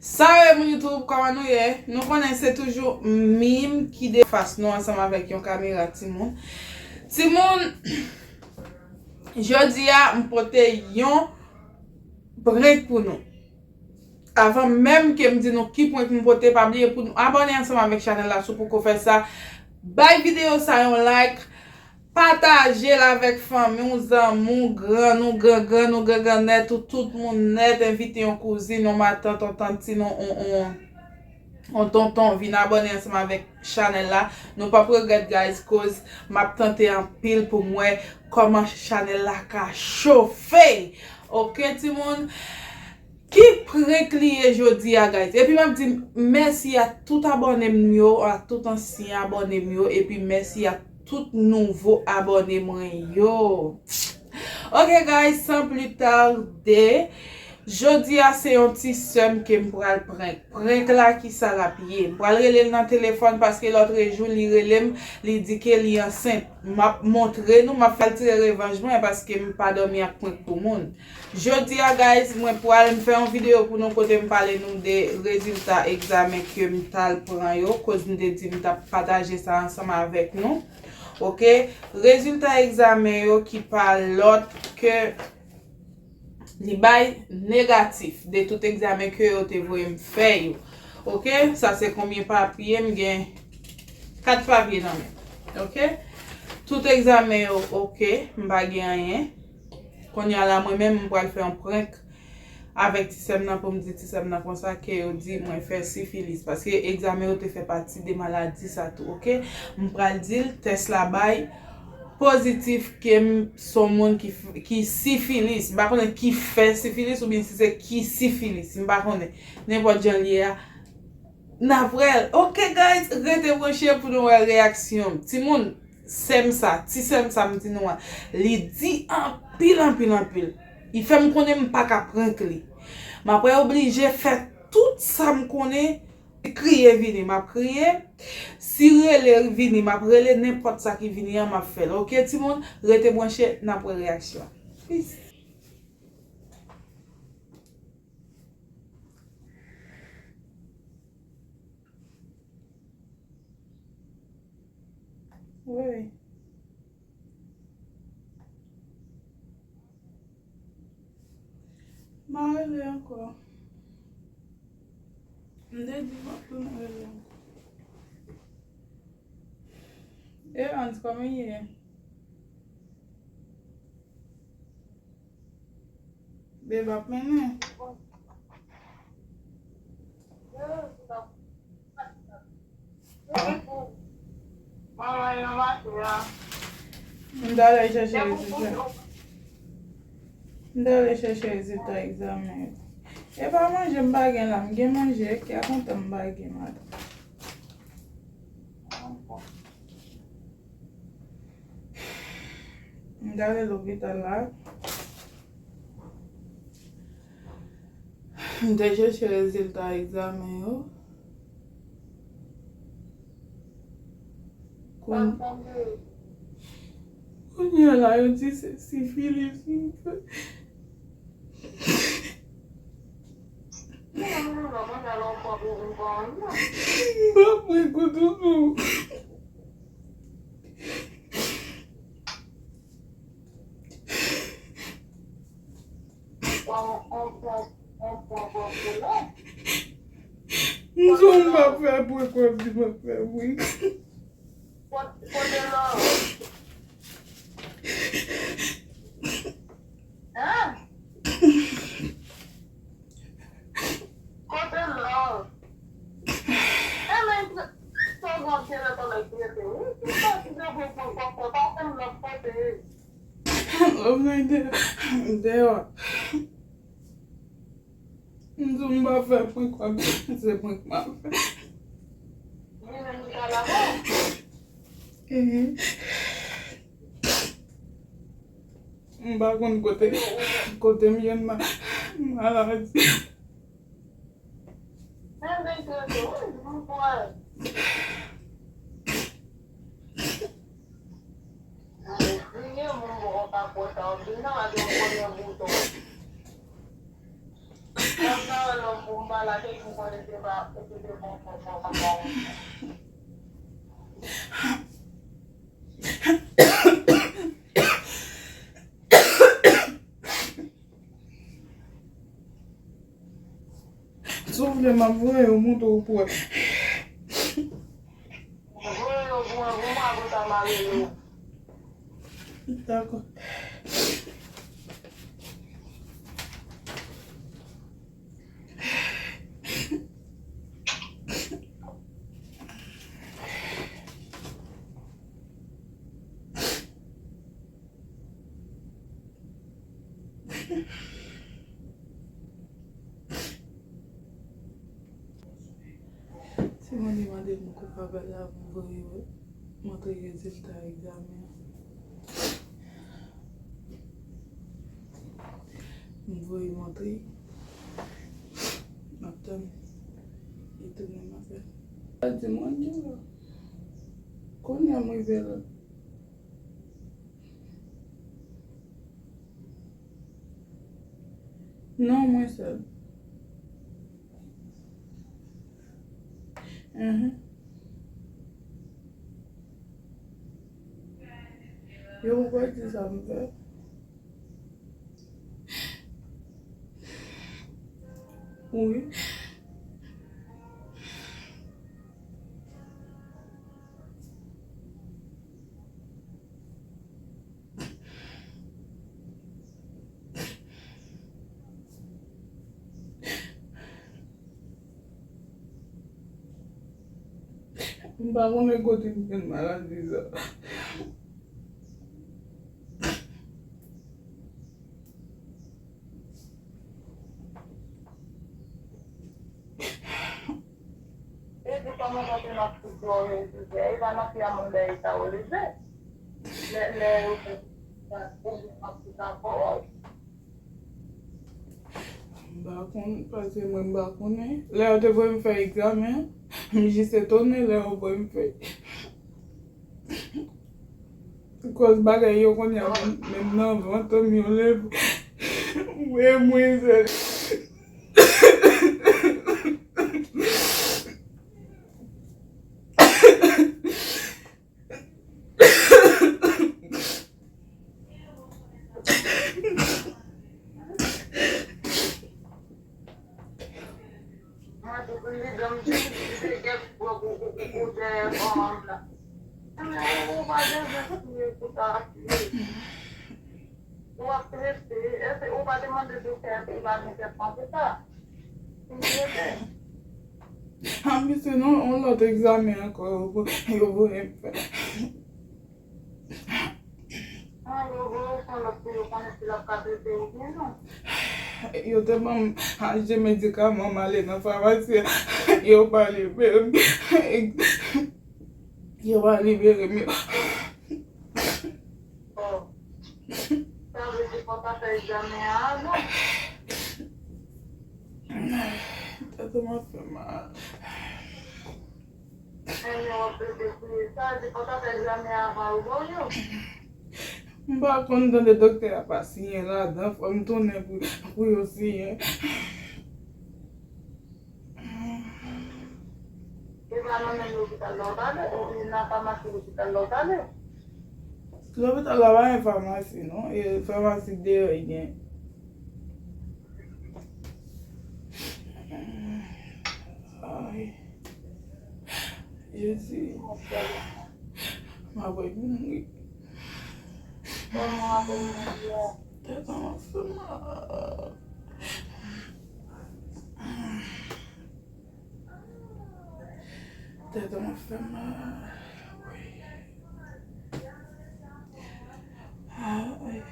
Salut mon YouTube, comment nous est? Nous connaissons toujours mime qui déface nous ensemble avec une caméra Timon. Timon, jodi a m'pote yon break pour nous. Avant même que me dit nous qui point m'pote pas oublier pour nous abonner ensemble avec channel là pour qu'on fait ça. Bye vidéo ça un like. Partager là avec famille, nous amis, grand net, tout le monde net, inviter une cousine, ma tante, on tonton, vin abonner ensemble avec channel là. Nous pas regret guys, cause m'a tenté en pile pour moi comment channel là ka chauffer. OK tout le monde qui préclier jodi a guys. Et puis m'a dit merci à tout abonné mio, à tout ancien abonné mio et puis merci à tout nouveau abonné moi yo. OK guys, sans plus tarder, jodi a c'est un petit somme que m'pral prank là qui ça la pied. M'pral relé dans téléphone parce que l'autre jour li relem, li dit que li enceinte. M'a montré nous m'a fait tirer revanche parce que m'pas dormi avec prank pour monde. Jodi a guys, moi pral me faire une vidéo pour nous côté me parler nous des résultats examen que m'tal prend yo, cause nous dit m'ta partager ça ensemble avec nous. OK, résultat examen yo qui parle l'autre que li bay négatif de tout examen que yo te voye me faire yo. OK, ça c'est combien papier me gen 4 papiers dans même. OK, tout examen yo OK, m'pa gen rien. Kon y a la moi même m'pa faire un prank avec Tissem nan pour me dire Tissem nan comme ça que yo dit moi faire syphilis parce que examen yo te fait partie des maladies ça tout. OK, m'pral dire test la bay positif que son monde qui syphilis, m'pa connait qui fait syphilis ou bien si c'est qui syphilis, m'pa connait n'importe jan lié navrel. OK guys, rete branché pour nous réaction. Ti moun sem ça, Tissem ça me dit nous li dit en pile. Il fait me connait m'pa ka prank li. M'après obligé faire tout ça me connait crier vini m'a crier si relè vini m'a relè n'importe ça qui vini m'a fait. OK tout le monde rete branché n'a pour réaction. Peace. Oui. M'arrêter encore. M'dé dit pas m'arrêter encore. Et Hans comment il est? Beba pene. M'dale chercher résultat. M'dale chercher résultat examen. Et pas manger m'bagen là, m'gen manger qui a content m'bagen là. M'dale l'hôpital là. M'dale chercher résultat examen yo. Kon y a la yo dit c'est syphilis. M'pa écoute tout. Nous on va faire pour quoi tu vas faire oui. Nous va faire pour quoi c'est pour quoi m'ba kon côté mien maladie. Souffle ma voix au monde au point. D'accord. Si on demande mon coupable là, vous voyez, montrer les résultats examen. Vous voyez montrer. Attends, il tourne ma fête. Dis-moi, dis-moi. Combien moi je là? Non, moi seul. Yo, pourquoi tu ça me fait? Oui. Bah, on est côté de maladie. Parce que moi, je ne connais pas. Là, on devrait me faire examen. Mais je suis étonnée, là, on va me faire. Cause bagay yo kon ya men nan vantan mi yo lev. Mwen mwen se. Ah, mais sinon, on l'autre examen encore. Yo vou me faire. Yo te mam anje medikaman male nan farmasye. Yo pa libere mi. Yo pa libere mi. Tete m'a fait mal. Mba kon dan de dokter a pa sinye la dan fwa m tonen pou yo sinye. L'hôpital la ba yon farmasi, non? E farmasi de yo e gen. Ay. Je si. Ma boy moui. Tete m'a fait mal. Tete m'a fait mal. Oui.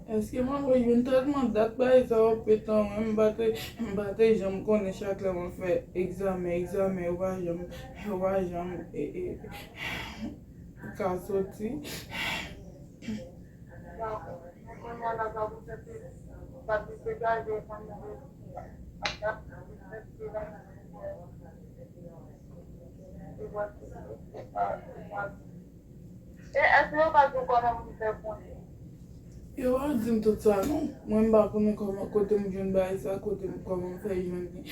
Ay. Eske mwen wè yon tratman dat ba e sa wè petan mbate jom konen chak la mwen fè examen wajan ka soti. Yo a dim tout sa non. Mwen mba konen kote mwen joun ba e sa, kote mwen koman fè joun ni.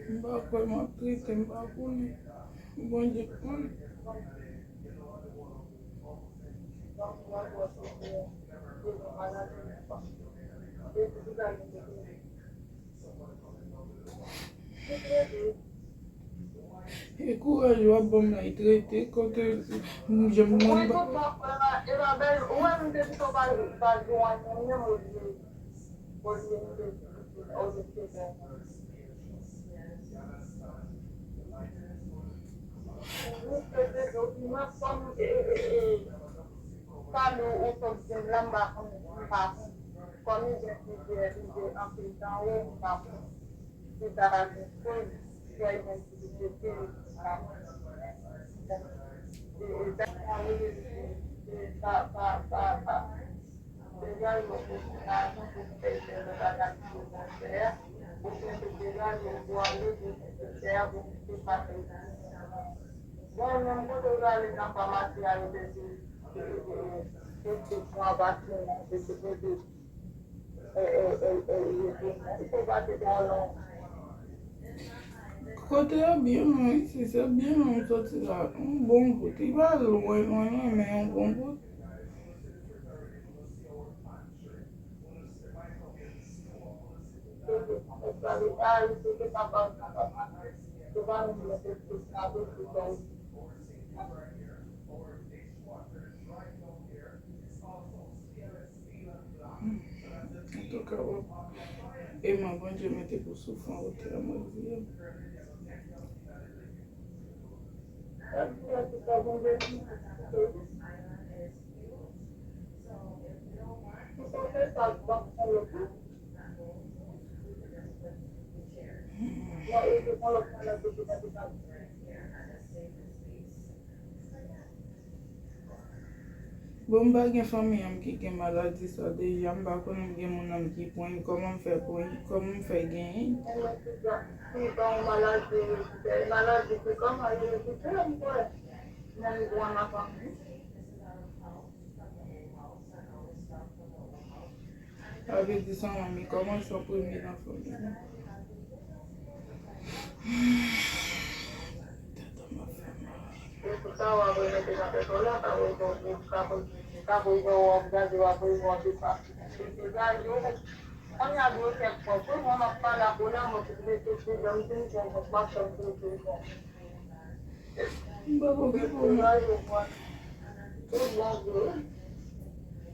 Mba kwe mwa trite, mba konen. Bonje konen. E kouraj wap bom la trite, kote jem mwen ba. Kote a bien non, isi se bien non soti la, un bon kote. I va loin, men un bon kote. En tout cas, e mwen bonje mette pou soufan wote a mwen diye. Bon ba gen fami am ki gen maladi sa deja, mba konen gen moun am ki poin, koman fè gen? Ave di san mami, koman son premi nan fami?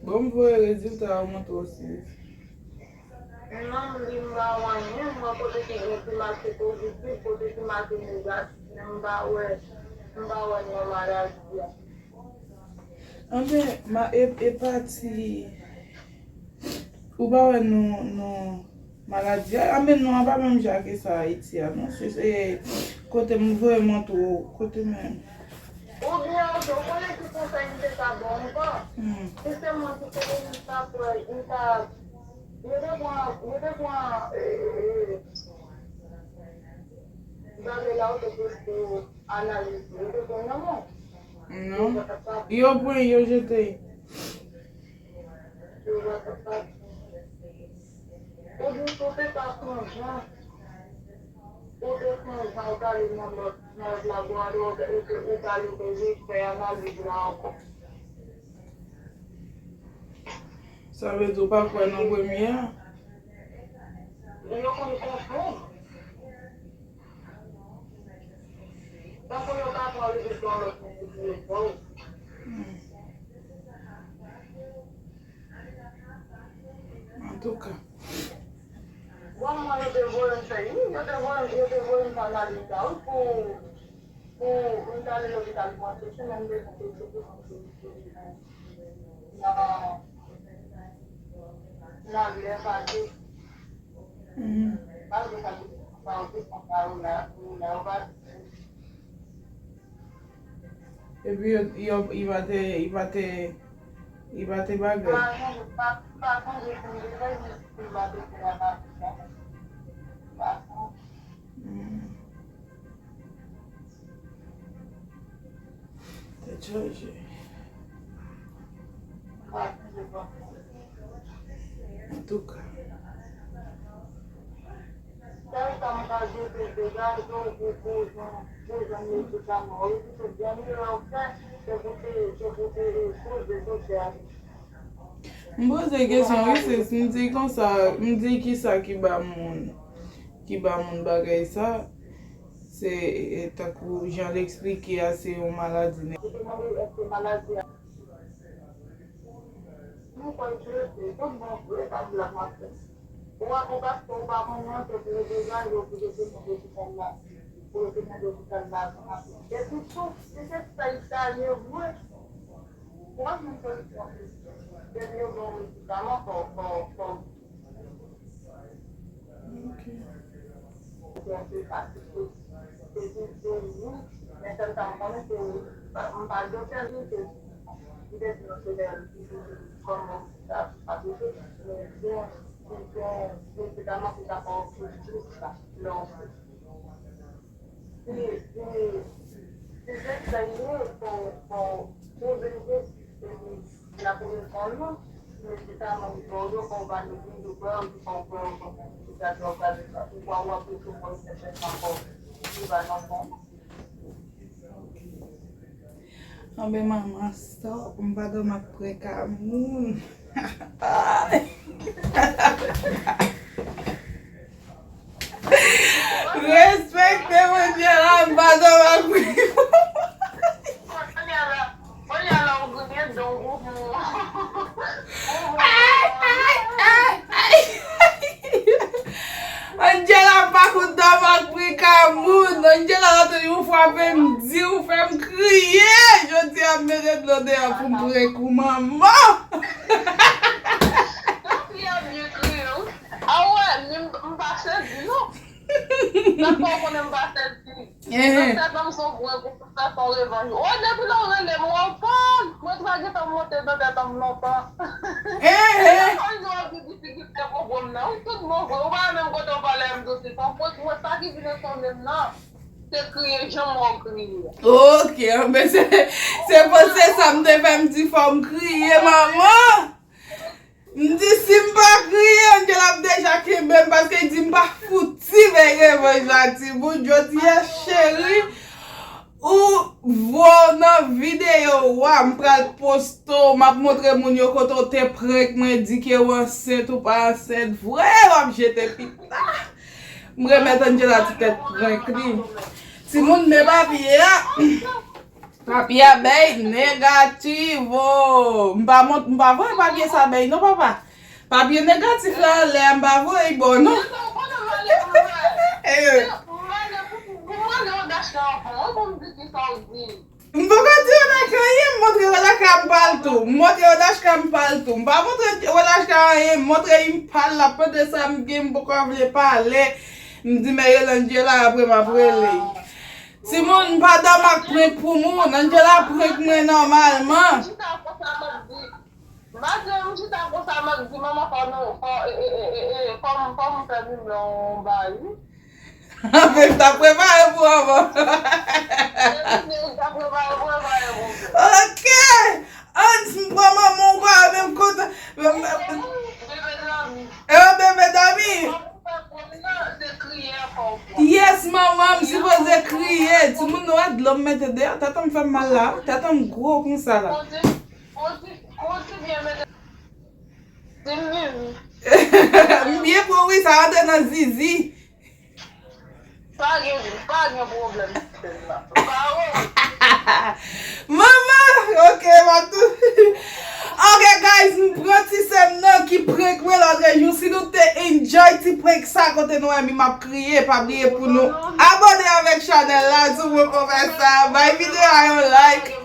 Bon voye rezultat a mont osi. Non, limba wanyen, mwa kote ki gen ki maki pozitif, kote ki maki negatif, mba wanyen maladi ya. Ame, ma e pati, ou ba wè nou maladi ya, ame nou an pa mèm jake sa iti ya, non? Se kote mwen voye mont ou, kote men. Ou bien, ou konen ki konsey nite sa bon pa, si se mwen ki konen nita pou, yo devon gade la ou te pou analize, yo devon naman. Non, yo pwen yo jete. Ou di sote ta konjan, ou te konjan ou ta li nan laboratoire, ou ta li te jik fè analize la anko. Ça veut dire pas quoi non première. Yo kon konfond. Parce que yo ka parlé de dans le téléphone. En tout cas. Moi, yo te volen fè yi, yo te volen analiza ou pour aller à l'hôpital pour c'est même de na vie passée. Parce que ça en plus on va Et puis il va te baguer. T'es chargé. En tout cas. Mwen se kesyon wese, si mdi kon sa, mdi ki sa ki ba moun bagay sa, se takou jan l'explike a se yon maladi ne. Ambe mama stop, mba do makwe ka moun. Respecte mon Dieu, mba do makwe. Angela pa kou do makwe ka moun. Angela la te yon fwa fe mdi ou fe m kriye. Je di a mene blode a pou mpre kou maman. Ah ouais, m'passe di non. D'accord, on m'passe di. Ça comme son vrai pour faire son revanche. Oh, depuis là, on est mon enfant. Moi, tu vas dire ton monter dans ta longtemps. On a des difficultés pour bon là. Tout le monde, on va même quand on parle de dossier. Moi, ça qui vient son même là. C'est crier, j'aime crier. Ok, mais c'est pour ça me fait m'di faut me crier maman. M'di si m'pa crier, Angela déjà kembe parce que dit m'pa fouti avec revanche. Bon jodi chéri. Ou vo nan vidéo wa m'pral posto, m'a montre moun yo koto te prek mwen di ke ou enceinte ou pas enceinte. Vrai wap jete pita. M'remet Angela ti tête prek li. Si moun me papier bay négatif. M'pa voye papier sa bay non papa. Papier négatif la le m'pa voye bon non. M'poka di yon akaye montre wala ka m'paltou. Montre wala ka m'paltou. M'pa montre wala ka yon montre yon pal la pe de sa m'ge m'poka vle pale. M'di me yon Angela apre m'aprele. Si moun m'pa dam ak prek pou moun, Angela prek mwen normalman. Madame, je t'ai posé à ma vie, maman, comme prévu, on va y. Avec ta préparé pour avant. Ok. Maman, va même côté. Bébé d'amis. Yes, maman, je supposé crier. Tout le monde doit de l'homme mettre derrière. T'as me fait mal là. T'as me gros comme ça là. C'est mieux. Bien pour oui, ça rentre dans zizi. Pas de problème. Maman, ok, ma tout. Ok, guys, nous prenons ti sem nan qui prank moi l'autre jour. Si nous te enjoy ti prank ça côté nous mi m'a crié pas oublier pour nous abonner avec channel là, tout le monde faire ça. Bye vidéo un like.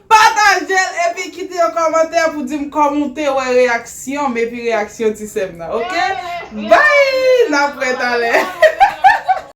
Partagez et puis quittez un commentaire pour dire commenter ouais réaction mais puis réaction ti sem nan. OK? Bye, n'a prêt aller.